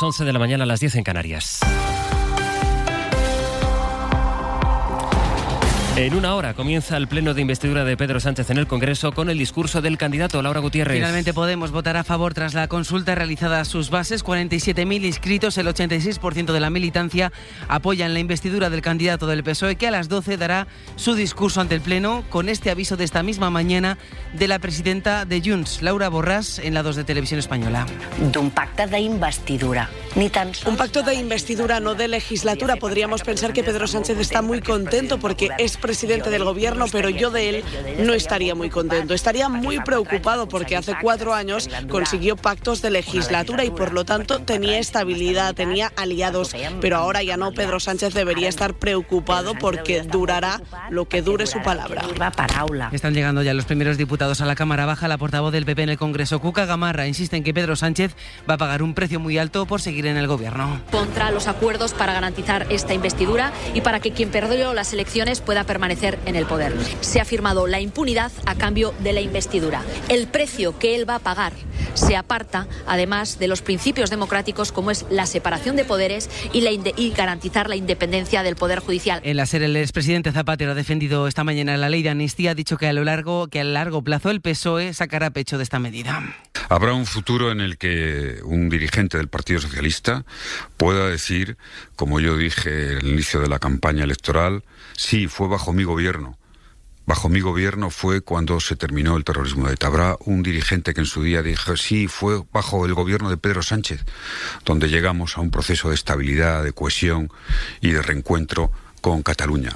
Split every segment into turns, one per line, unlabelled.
11 de la mañana a las 10 en Canarias. En una hora comienza el pleno de investidura de Pedro Sánchez en el Congreso con el discurso del candidato. Laura Gutiérrez.
Finalmente Podemos votar a favor tras la consulta realizada a sus bases. 47.000 inscritos, el 86% de la militancia apoyan la investidura del candidato del PSOE, que a las 12 dará su discurso ante el pleno con este aviso de esta misma mañana de la presidenta de Junts, Laura Borràs, en la 2 de Televisión Española.
Un pacte d'investidura.
Un pacto de investidura, no de legislatura. Podríamos pensar que Pedro Sánchez está muy contento porque es presidente del gobierno, pero yo de él no estaría muy contento. Estaría muy preocupado porque hace 4 años consiguió pactos de legislatura y por lo tanto tenía estabilidad, tenía aliados, pero ahora ya no. Pedro Sánchez debería estar preocupado porque durará lo que dure su palabra.
Están llegando ya los primeros diputados a la Cámara Baja. La portavoz del PP en el Congreso, Cuca Gamarra, insiste en que Pedro Sánchez va a pagar un precio muy alto por seguir en el gobierno.
Contra los acuerdos para garantizar esta investidura y para que quien perdió las elecciones pueda permanecer en el poder. Se ha firmado la impunidad a cambio de la investidura. El precio que él va a pagar se aparta, además, de los principios democráticos como es la separación de poderes y garantizar la independencia del Poder Judicial.
En la SER, el expresidente Zapatero ha defendido esta mañana la ley de amnistía. Ha dicho que a largo plazo el PSOE sacará pecho de esta medida.
Habrá un futuro en el que un dirigente del Partido Socialista pueda decir, como yo dije al inicio de la campaña electoral, sí, fue bajo mi gobierno. Bajo mi gobierno fue cuando se terminó el terrorismo de ETA. Habrá un dirigente que en su día dijo, sí, fue bajo el gobierno de Pedro Sánchez, donde llegamos a un proceso de estabilidad, de cohesión y de reencuentro con Cataluña.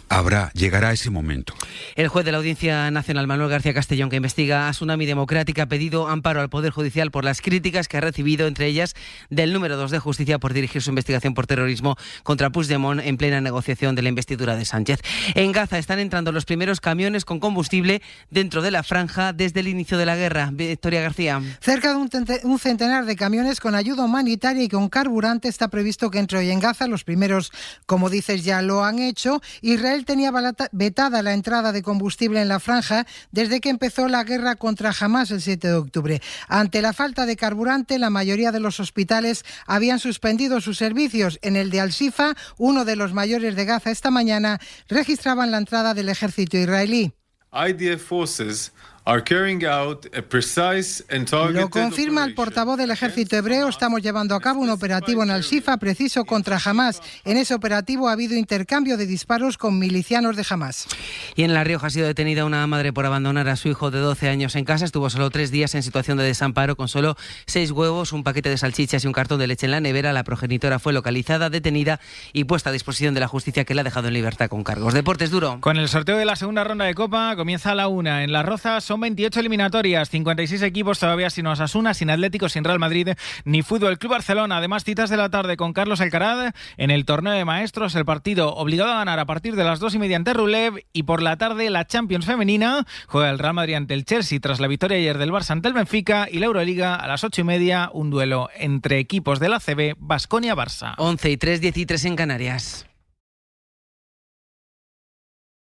Llegará ese momento.
El juez de la Audiencia Nacional, Manuel García Castellón, que investiga a Tsunami Democrática, ha pedido amparo al Poder Judicial por las críticas que ha recibido, entre ellas del número 2 de Justicia, por dirigir su investigación por terrorismo contra Puigdemont en plena negociación de la investidura de Sánchez. En Gaza están entrando los primeros camiones con combustible dentro de la franja desde el inicio de la guerra. Victoria García.
Cerca de un centenar de camiones con ayuda humanitaria y con carburante está previsto que entre hoy en Gaza. Los primeros, como dices, ya lo han hecho. Israel tenía vetada la entrada de combustible en la franja desde que empezó la guerra contra Hamás el 7 de octubre. Ante la falta de carburante, la mayoría de los hospitales habían suspendido sus servicios. En el de Al-Shifa, uno de los mayores de Gaza, esta mañana registraban la entrada del ejército israelí.
IDF forces are carrying out a precise and targeted
Lo confirma el portavoz del ejército hebreo. Estamos llevando a cabo un operativo en Al-Shifa preciso contra Hamás. En ese operativo ha habido intercambio de disparos con milicianos de Hamás.
Y en La Rioja ha sido detenida una madre por abandonar a su hijo de 12 años en casa. Estuvo solo 3 días en situación de desamparo con solo 6 huevos, un paquete de salchichas y un cartón de leche en la nevera. La progenitora fue localizada, detenida y puesta a disposición de la justicia, que la ha dejado en libertad con cargos. Deportes, Duro.
Con el sorteo de la segunda ronda de Copa comienza a la 1. En Las Rozas son 28 eliminatorias, 56 equipos todavía sin Osasuna, sin Atlético, sin Real Madrid ni Fútbol Club Barcelona. Además, citas de la tarde con Carlos Alcaraz en el torneo de maestros, el partido obligado a ganar a partir de las 2:30 ante Rublev, y por la tarde la Champions femenina, juega el Real Madrid ante el Chelsea tras la victoria ayer del Barça ante el Benfica, y la Euroliga a las 8:30, un duelo entre equipos de la ACB, Baskonia-Barça.
11:03, 13 en Canarias.